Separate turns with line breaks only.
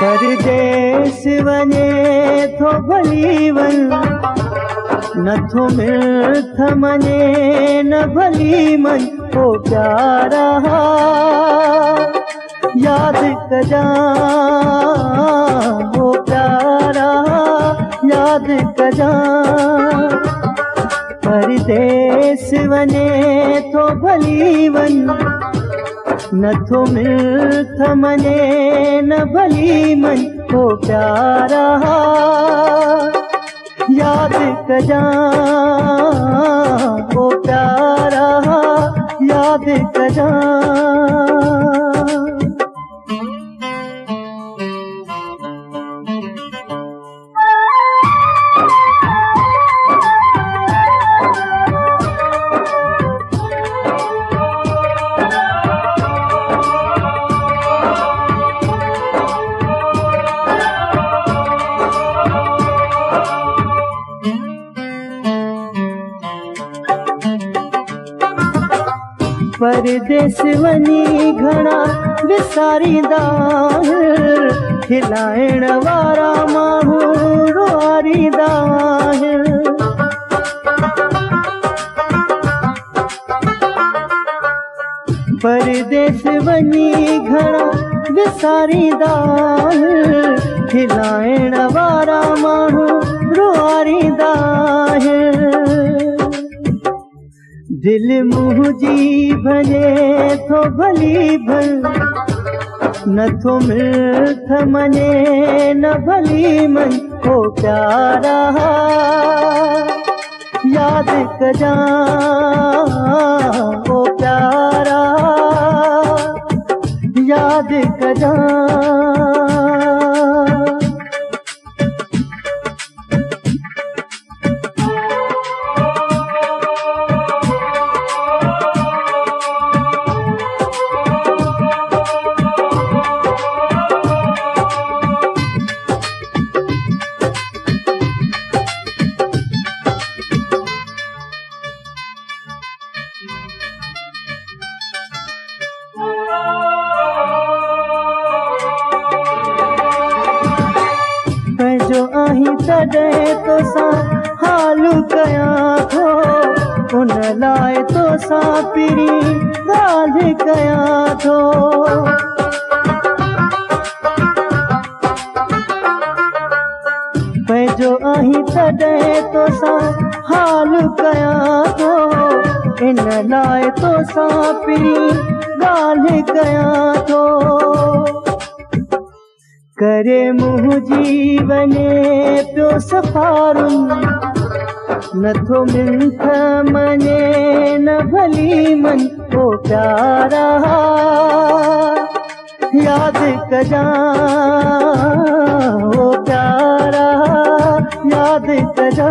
परदेस वञे थो भली वन, नथो मिलथ मने न भली मन। ओ प्यारा याद कजा, ओ प्यारा याद कजा। परदेस वञे थो भली वन, नथो मिलथ मने न भली मन। ओ प्यारा याद कजा, ओ प्यारा याद कजा। परदेस वनी घना विसारींदा, खिलाइण वारा माण्हू रुआरींदा। परदेस वनी घना विसारींदा, खिलाइण वारा माण्हू रुआरींदा। दिल मुंहिंजी भञे थो भली भल, नथो मिलथ मने न भली मन। ओ प्यारा याद कजा, ओ प्यारा याद कजा। जो आहीं तॾहिं तोसां हालु कयां थो, उन लाइ तोसां पिरी ॻाल्हि कयां थो। पंहिंजो आहीं तॾहिं तोसां हालु कयां थो, इन लाइ तोसां पिरी ॻाल्हि कयां थो। करे मुंहिंजी वञे पियो सफ़ारुन, नथो मिलथ मने न भली मन। ओ प्यारा याद कजा, ओ प्यारा याद कजा।